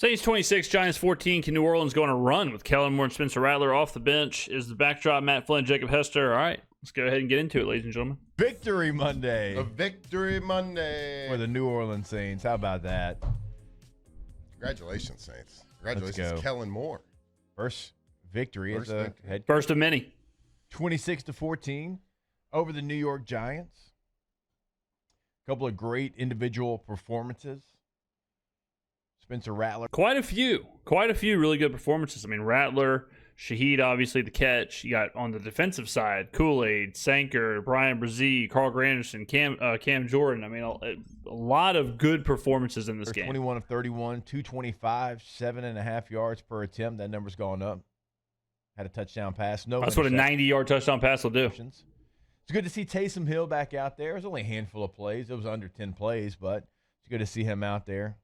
Saints 26, Giants 14. Can New Orleans go on a run with Kellen Moore and Spencer Rattler off the bench? Is the backdrop Matt Flynn, Jacob Hester? All right, let's go ahead and get into it, ladies and gentlemen. Victory Monday. A victory Monday. For the New Orleans Saints. How about that? Congratulations, Saints. Congratulations, Kellen Moore. First victory as a head coach. First of many. 26-14 over the New York Giants. A couple of great individual performances. Spencer Rattler. Quite a few really good performances. I mean, Rattler, Shaheed, obviously the catch. You got on the defensive side, Kool-Aid, Sanker, Brian Brzee, Carl Granderson, Cam Jordan. I mean, a lot of good performances in this game. 21 of 31, 225, 7.5 yards per attempt. That number's gone up. Had a touchdown pass. That's what a 90-yard touchdown pass will do. It's good to see Taysom Hill back out there. It was only a handful of plays. It was under 10 plays, but it's good to see him out there.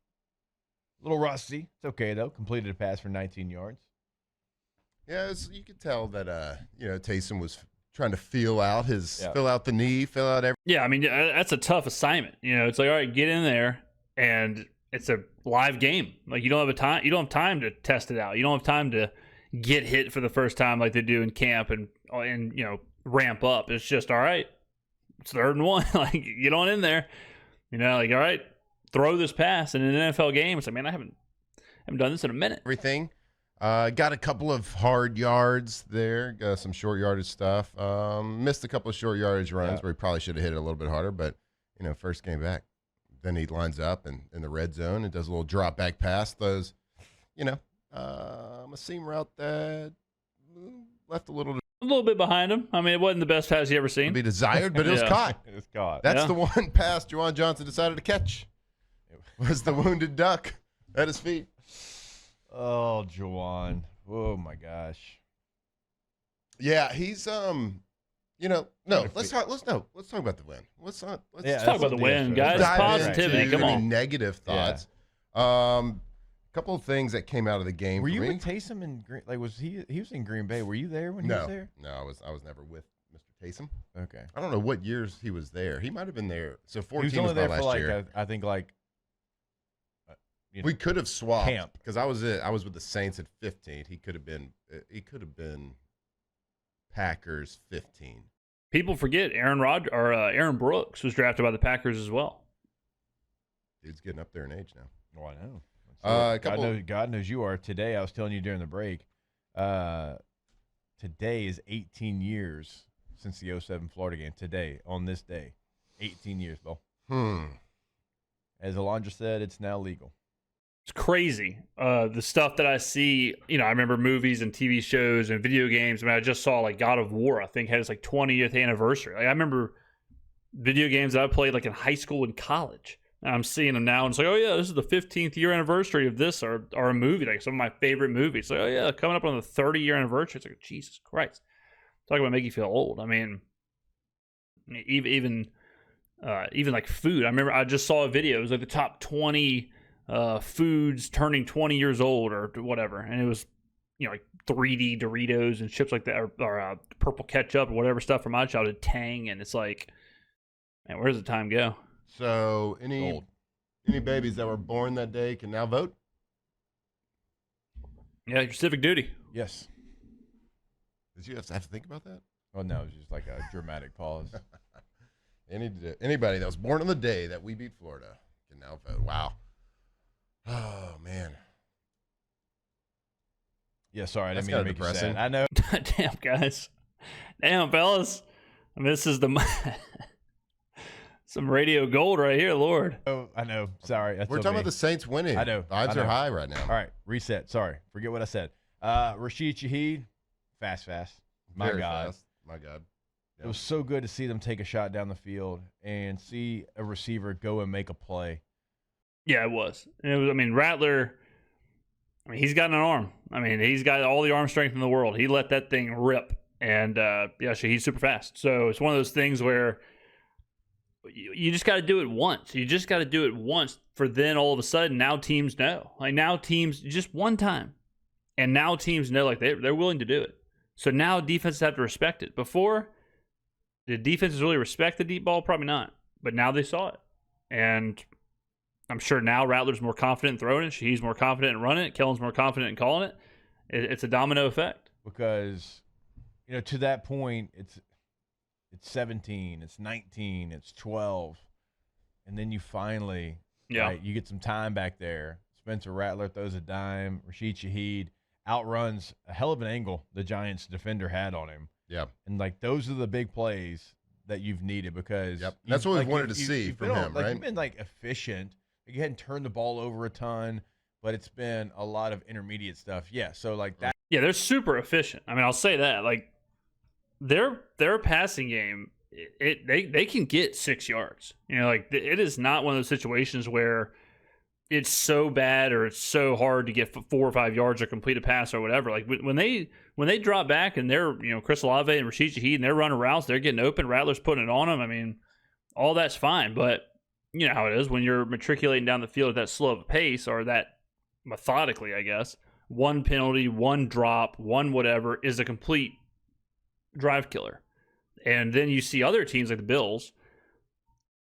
A little rusty. It's okay, though. Completed a pass for 19 yards. Yeah, you could tell that Taysom was trying to feel out the knee, feel out everything. Yeah, I mean, that's a tough assignment. It's like, all right, get in there, and it's a live game. Like, you don't have time to test it out. You don't have time to get hit for the first time like they do in camp and ramp up. It's just, all right, it's 3rd and 1. Like, get on in there. Like, all right, throw this pass in an NFL game. It's like, man, I haven't done this in a minute. Everything. Got a couple of hard yards there. Got some short yardage stuff. Missed a couple of short yardage runs where he probably should have hit it a little bit harder. But, first game back. Then he lines up in the red zone and does a little drop back pass. Those, a seam route that left a little bit behind him. I mean, it wasn't the best pass you ever seen. Be desired, but it was caught. It was caught. That's the one pass Juwan Johnson decided to catch. It was the wounded duck at his feet. Oh, Juwan. Oh, my gosh. Yeah, he's let's talk about the win. Let's talk about the win, guys. Positivity. Come on. Negative thoughts. Yeah. Couple of things that came out of the game. Were you with Taysom in Green? Like, was he was in Green Bay? Were you there when he was there? No, I was never with Mr. Taysom. Okay. I don't know what years he was there. He might have been there. So 14 he was only there last for year. I think we could have swapped camp because I was with the Saints at 15. He could have been Packers 15. People forget Aaron Brooks was drafted by the Packers as well. Dude's getting up there in age now. Oh, I know. God knows you are. Today, I was telling you during the break, today is 18 years since the 07 Florida game. Today, on this day, 18 years, Bill. As Alondra said, it's now legal. It's crazy. The stuff that I see, I remember movies and TV shows and video games. I mean, I just saw like God of War, I think had its like 20th anniversary. Like, I remember video games that I played like in high school and college. And I'm seeing them now, and it's like, oh yeah, this is the 15th year anniversary of this or a movie, like some of my favorite movies. Like, oh yeah, coming up on the 30-year anniversary. It's like, Jesus Christ, talk about make you feel old. I mean, even like food. I remember I just saw a video. It was like the top 20 foods turning 20 years old or whatever, and it was like 3D Doritos and chips like that, or purple ketchup or whatever stuff from my childhood, Tang, and it's like, man, where does the time go? So any babies that were born that day can now vote? Yeah, your civic duty. Yes. Did you have to think about that? Oh, no, it was just like a dramatic pause. Anybody that was born on the day that we beat Florida can now vote. Wow. Oh, man. Yeah, sorry, I didn't mean to make you sad. I know. Damn, guys. Damn, fellas. I mean, this is some radio gold right here, Lord. Oh, I know. Sorry. We're talking about the Saints winning. I know. Vibes are high right now. All right, reset. Sorry. Forget what I said. Rashid Shaheed, fast. My Very God. Fast. My God. Yep. It was so good to see them take a shot down the field and see a receiver go and make a play. Yeah, it was. I mean, Rattler, he's got an arm. I mean, he's got all the arm strength in the world. He let that thing rip. And, Shaheed's super fast. So it's one of those things where you just got to do it once. You just got to do it once for then all of a sudden now teams know. Like now teams just one time. And now teams know like they're willing to do it. So now defenses have to respect it. Before, did defenses really respect the deep ball? Probably not. But now they saw it. And I'm sure now Rattler's more confident in throwing it. He's more confident in running it. Kellen's more confident in calling it. It's a domino effect. Because, to that point, it's 17, it's 19, it's 12, and then you finally, right, you get some time back there. Spencer Rattler throws a dime. Rashid Shaheed outruns a hell of an angle the Giants defender had on him. Yeah. And, those are the big plays that you've needed because that's what we wanted to see from him, right? You've been, efficient. You hadn't turned the ball over a ton, but it's been a lot of intermediate stuff. Yeah, so, that. Yeah, they're super efficient. I mean, I'll say that. Their passing game, they can get 6 yards. It is not one of those situations where it's so bad or it's so hard to get 4 or 5 yards or complete a pass or whatever. When they drop back and they're Chris Olave and Rashid Shaheed and they're running routes, they're getting open. Rattler's putting it on them. I mean, all that's fine, but you know how it is when you're matriculating down the field at that slow of a pace or that methodically, I guess. One penalty, one drop, one whatever is a complete drive killer. And then you see other teams like the Bills,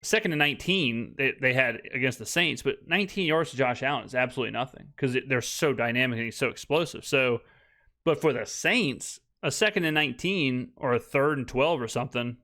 2nd and 19 they had against the Saints, but 19 yards to Josh Allen is absolutely nothing because they're so dynamic and he's so explosive. So, but for the Saints, a 2nd and 19 or a 3rd and 12 or something,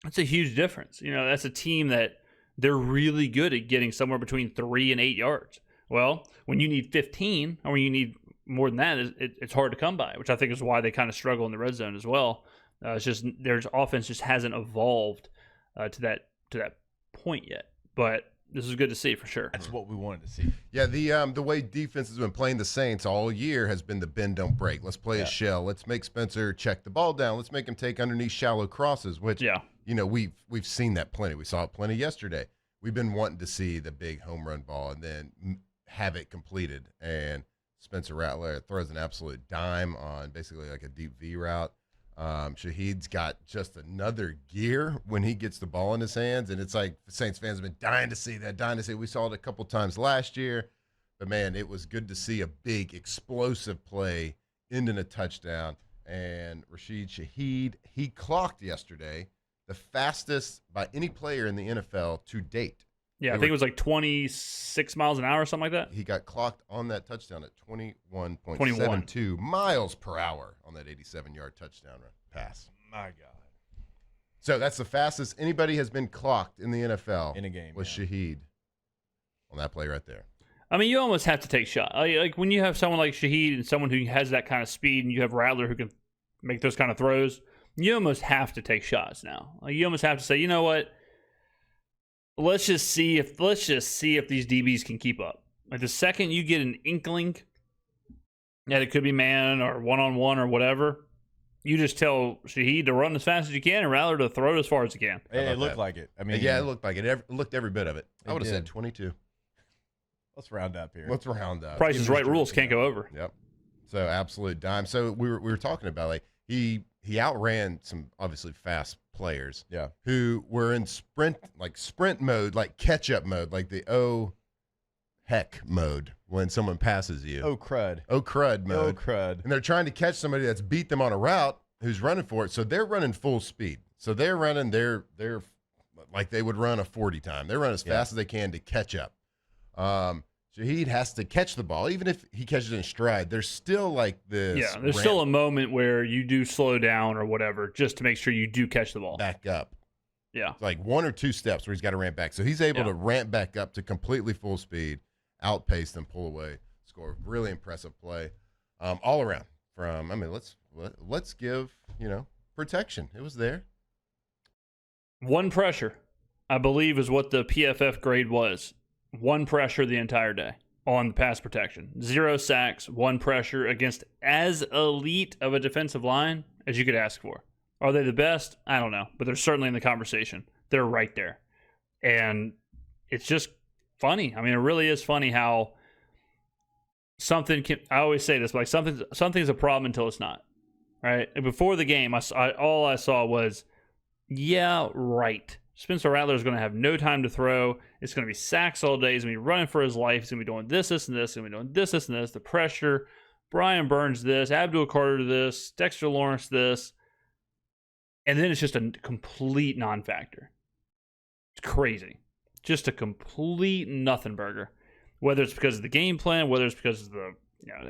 that's a huge difference. That's a team that they're really good at getting somewhere between 3 and 8 yards. Well, when you need 15 or when you need more than that, it's hard to come by, which I think is why they kind of struggle in the red zone as well. It's just their offense just hasn't evolved to that point yet. But this is good to see for sure. That's what we wanted to see. Yeah, the way defense has been playing the Saints all year has been the bend don't break. Let's play a shell. Let's make Spencer check the ball down. Let's make him take underneath shallow crosses. Which we've seen that plenty. We saw it plenty yesterday. We've been wanting to see the big home run ball and then have it completed. And Spencer Rattler throws an absolute dime on basically like a deep V route. Shaheed's got just another gear when he gets the ball in his hands, and it's like Saints fans have been dying to see that. We saw it a couple times last year, but man, it was good to see a big explosive play ending a touchdown. And Rashid Shaheed, he clocked yesterday the fastest by any player in the NFL to date. Yeah, I think it was 26 miles an hour or something like that. He got clocked on that touchdown at 21.72 miles per hour on that 87-yard touchdown pass. My God. So that's the fastest anybody has been clocked in the NFL in a game. Was Shaheed on that play right there. I mean, you almost have to take shots. Like when you have someone like Shaheed and someone who has that kind of speed, and you have Rattler who can make those kind of throws, you almost have to take shots now. You almost have to say, you know what? Let's just see if these DBs can keep up. The second you get an inkling that it could be man or one-on-one or whatever, you just tell Shaheed to run as fast as you can and Rattler to throw it as far as he can. It looked like it. I mean, yeah, it looked like it. It looked every bit of it. I would have said 22. Let's round up here. Let's round up. Price is Right rules can't go over. Yep. So absolute dime. So we were talking about he outran some obviously fast players. Yeah. Who were in sprint mode, catch up mode, like the heck mode when someone passes you. Oh crud mode. Oh crud. And they're trying to catch somebody that's beat them on a route who's running for it. So they're running full speed. So they're running they're like they would run a 40 time. They run as fast as they can to catch up. Shaheed has to catch the ball. Even if he catches it in stride, there's still this. Yeah, there's still a moment where you do slow down or whatever just to make sure you do catch the ball. Back up. Yeah. It's 1 or 2 steps where he's got to ramp back. So he's able to ramp back up to completely full speed, outpace them, pull away, score. Really impressive play all around. Let's give, protection. It was there. 1 pressure, I believe, is what the PFF grade was. 1 pressure the entire day on the pass protection. 0 sacks, 1 pressure against as elite of a defensive line as you could ask for. Are they the best? I don't know, but they're certainly in the conversation. They're right there. And it's just funny. I mean, it really is funny how I always say this, but something's a problem until it's not. Right? And before the game, all I saw was, yeah, right. Spencer Rattler is going to have no time to throw. It's going to be sacks all day. He's going to be running for his life. He's going to be doing this, and this. He's going to be doing this, and this. The pressure. Brian Burns this. Abdul Carter this. Dexter Lawrence this. And then it's just a complete non-factor. It's crazy. just a complete nothing burger. Whether it's because of the game plan, whether it's because of the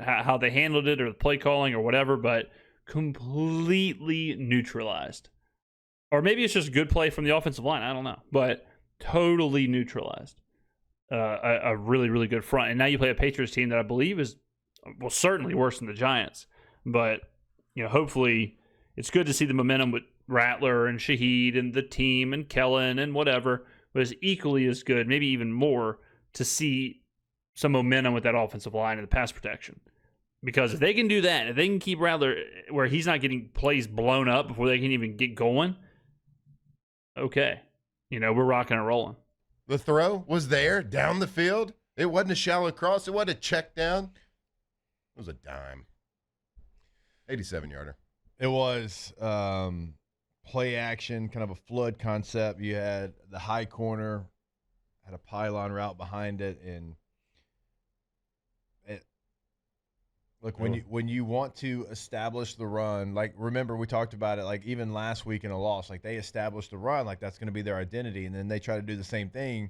how they handled it or the play calling or whatever, but completely neutralized. Or maybe it's just good play from the offensive line. I don't know, but totally neutralized. A really, really good front. And now you play a Patriots team that I believe is, well, certainly worse than the Giants. But, hopefully it's good to see the momentum with Rattler and Shaheed and the team and Kellen and whatever. But it's equally as good, maybe even more, to see some momentum with that offensive line and the pass protection. Because if they can do that, if they can keep Rattler where he's not getting plays blown up before they can even get going, okay. We're rocking and rolling. The throw was there, down the field. It wasn't a shallow cross. It wasn't a check down. It was a dime. 87-yarder. It was play action, kind of a flood concept. You had the high corner, had a pylon route behind it, and look, when you want to establish the run, like, remember we talked about it, like, even last week in a loss, like, they established the run, like, that's going to be their identity, and then they try to do the same thing,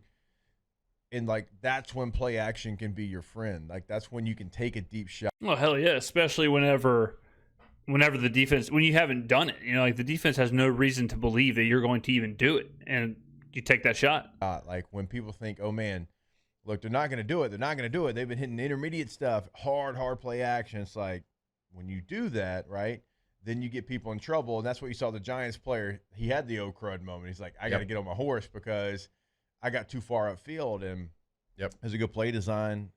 and, like, that's when play action can be your friend. Like, that's when you can take a deep shot. Well, hell yeah, especially whenever the defense, when you haven't done it, like, the defense has no reason to believe that you're going to even do it, and you take that shot. Like, when people think, oh, man, look, they're not going to do it. They're not going to do it. They've been hitting intermediate stuff, hard play action. It's like, when you do that, right, then you get people in trouble. And that's what you saw the Giants player. He had the oh crud moment. He's like, I got to get on my horse because I got too far upfield. And it was a good play design,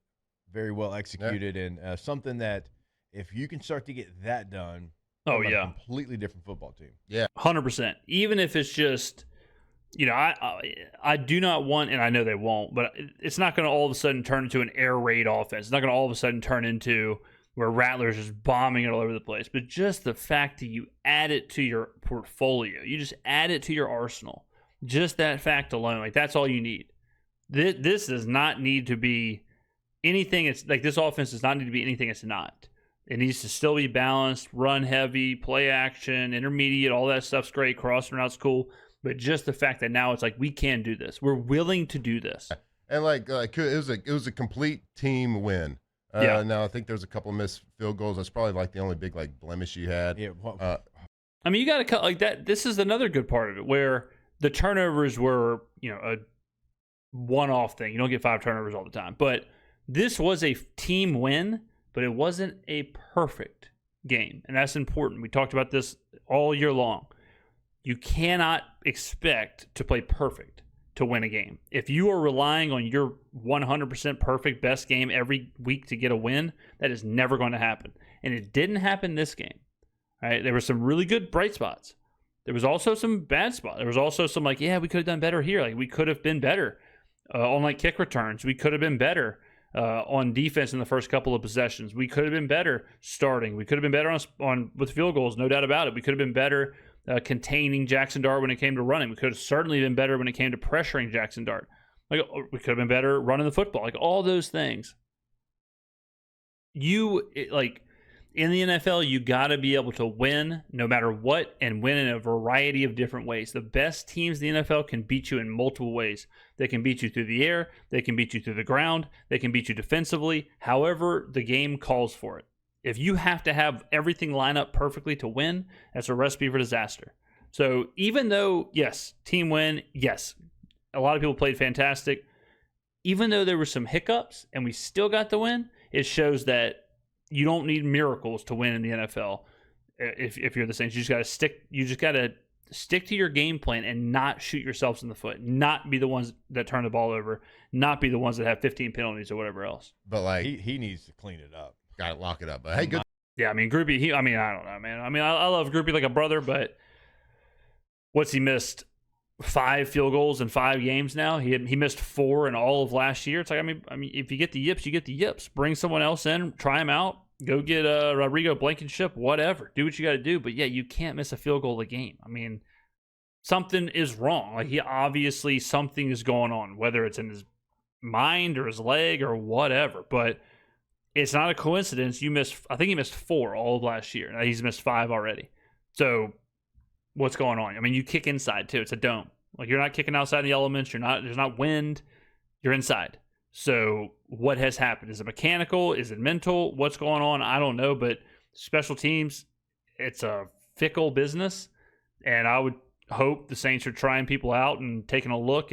very well executed, and something that if you can start to get that done, a completely different football team. Yeah, 100%. Even if it's just – I do not want, and I know they won't, but it's not going to all of a sudden turn into an air raid offense. It's not going to all of a sudden turn into where Rattler's just bombing it all over the place. But just the fact that you add it to your portfolio, you just add it to your arsenal. Just that fact alone, like, that's all you need. This does not need to be anything. It's like, this offense does not need to be anything it's not. It needs to still be balanced, run heavy, play action, intermediate, all that stuff's great. Crossing routes cool. But just the fact that now it's like, we can do this. We're willing to do this. And like it was a complete team win. Now I think there's a couple of missed field goals. That's probably like the only big like blemish you had. Yeah. I mean, you got to cut like that. This is another good part of it where the turnovers were, a one-off thing. You don't get 5 turnovers all the time. But this was a team win, but it wasn't a perfect game. And that's important. We talked about this all year long. You cannot expect to play perfect to win a game. If you are relying on your 100% perfect best game every week to get a win, that is never going to happen. And it didn't happen this game. Right? There were some really good bright spots. There was also some bad spots. There was also some we could have done better here. Like, we could have been better on like kick returns. We could have been better on defense in the first couple of possessions. We could have been better starting. We could have been better on with field goals, no doubt about it. We could have been better containing Jackson Dart when it came to running. We could have certainly been better when it came to pressuring Jackson Dart. Like, we could have been better running the football. Like, all those things. In the NFL, you got to be able to win no matter what, and win in a variety of different ways. The best teams in the NFL can beat you in multiple ways. They can beat you through the air. They can beat you through the ground. They can beat you defensively. However the game calls for it. If you have to have everything line up perfectly to win, that's a recipe for disaster. So even though, yes, team win, yes, a lot of people played fantastic. Even though there were some hiccups and we still got the win, it shows that you don't need miracles to win in the NFL. If you're the Saints, you just got to stick to your game plan and not shoot yourselves in the foot, not be the ones that turn the ball over, not be the ones that have 15 penalties or whatever else. But like he needs to clean it up. Got to lock it up. But hey, good. Yeah, I mean, Groupie, I don't know, man. I mean, I love Groupie like a brother, but what's he missed? 5 field goals in 5 games now. He missed 4 in all of last year. It's like, I mean, if you get the yips, you get the yips. Bring someone else in, try him out. Go get Rodrigo Blankenship, whatever. Do what you got to do. But yeah, you can't miss a field goal a game. I mean, something is wrong. Like, obviously something is going on, whether it's in his mind or his leg or whatever. But it's not a coincidence. I think he missed 4 all of last year. Now he's missed 5 already. So what's going on? I mean, you kick inside too. It's a dome. Like, you're not kicking outside the elements. There's not wind. You're inside. So what has happened? Is it mechanical? Is it mental? What's going on? I don't know. But special teams, it's a fickle business. And I would hope the Saints are trying people out and taking a look.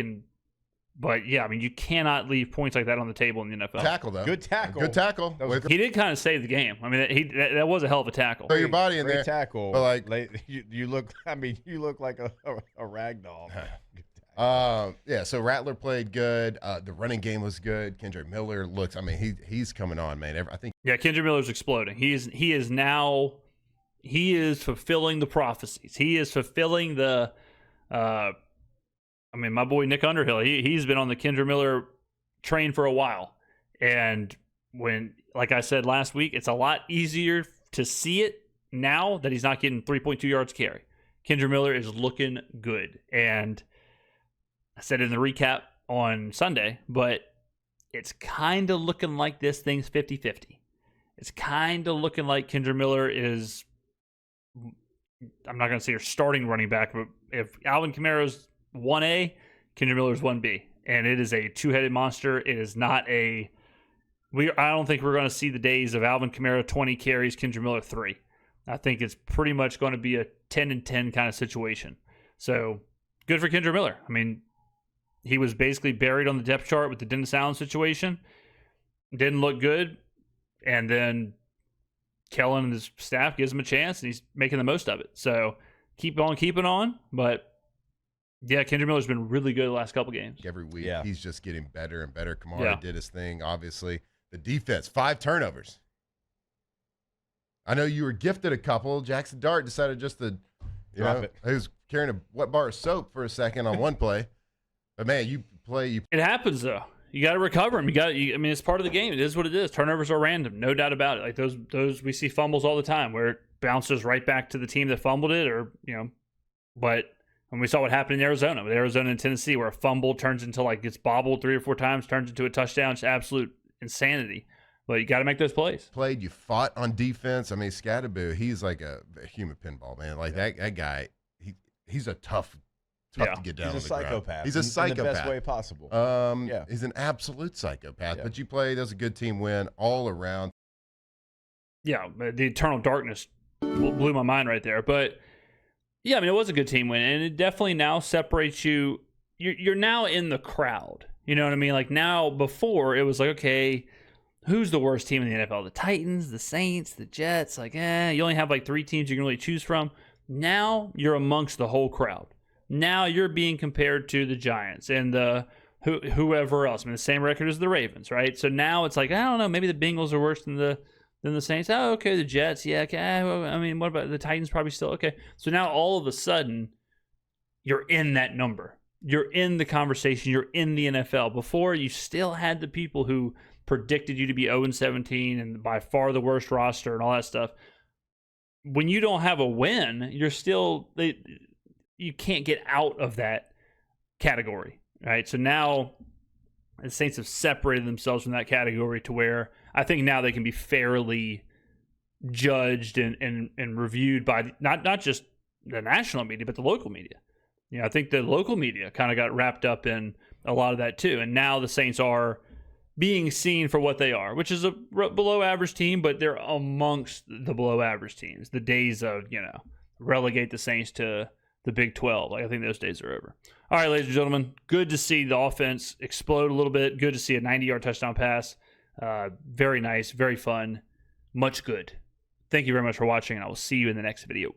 But yeah, I mean, you cannot leave points like that on the table in the NFL. Tackle, though. Good tackle. Good tackle. He did kind of save the game. I mean, that was a hell of a tackle. Throw your body in Great there. Tackle. But like you look. I mean, you look like a rag doll. Yeah, so Rattler played good. The running game was good. Kendrick Miller looks. I mean, he's coming on, man. I think. Yeah, Kendrick Miller's exploding. He is fulfilling the prophecies. He is fulfilling the. I mean, my boy Nick Underhill. He's been on the Kendrick Miller train for a while, and like I said last week, it's a lot easier to see it now that he's not getting 3.2 yards carry. Kendrick Miller is looking good, and I said it in the recap on Sunday, but it's kind of looking like this thing's 50-50. It's kind of looking like Kendrick Miller is, I'm not going to say your starting running back, but if Alvin Kamara's 1A, Kendrick Miller's 1B. And it is a two-headed monster. It is not I don't think we're going to see the days of Alvin Kamara 20 carries, Kendrick Miller 3. I think it's pretty much going to be a 10-10 kind of situation. So good for Kendrick Miller. I mean, he was basically buried on the depth chart with the Dennis Allen situation. Didn't look good. And then Kellen and his staff gives him a chance, and he's making the most of it. So keep on keeping on. But yeah, Kendrick Miller's been really good the last couple games. Every week, yeah. He's just getting better and better. Kamara did his thing, obviously. The defense, 5 turnovers. I know you were gifted a couple. Jackson Dart decided just to, Drop it. He was carrying a wet bar of soap for a second on one play. But, man, It happens, though. You got to recover them. I mean, it's part of the game. It is what it is. Turnovers are random, no doubt about it. Like those we see fumbles all the time where it bounces right back to the team that fumbled it, but when we saw what happened in Arizona, with Arizona and Tennessee, where a fumble turns into gets bobbled 3 or 4 times, turns into a touchdown, it's absolute insanity. But you got to make those plays. You fought on defense. I mean, Scatterboo, he's like a human pinball, man. Like that guy, he's a tough to get down. He's a psychopath. He's a psychopath. In the best way possible. He's an absolute psychopath. Yeah. But you played. That was a good team win all around. Yeah, the Eternal Darkness blew my mind right there. But yeah, I mean, it was a good team win, and it definitely now separates you. You're now in the crowd. You know what I mean? Like now, before it was like, okay, who's the worst team in the NFL? The Titans, the Saints, the Jets. You only have 3 teams you can really choose from. Now you're amongst the whole crowd. Now you're being compared to the Giants and whoever else. I mean, the same record as the Ravens, right? So now it's like, I don't know, maybe the Bengals are worse than the Saints. Oh, okay, the Jets, yeah, okay. I mean, what about the Titans? Probably still okay. So now all of a sudden, you're in that number. You're in the conversation. You're in the NFL. Before, you still had the people who predicted you to be 0-17 and by far the worst roster and all that stuff. When you don't have a win, you're still you can't get out of that category, right? So now the Saints have separated themselves from that category to where I think now they can be fairly judged and reviewed by not just the national media, but the local media. I think the local media kind of got wrapped up in a lot of that too. And now the Saints are being seen for what they are, which is a below average team, but they're amongst the below average teams. The days of, relegate the Saints to the Big 12. I think those days are over. All right, ladies and gentlemen, good to see the offense explode a little bit. Good to see a 90-yard touchdown pass. Very nice, very fun, much good. Thank you very much for watching, and I will see you in the next video.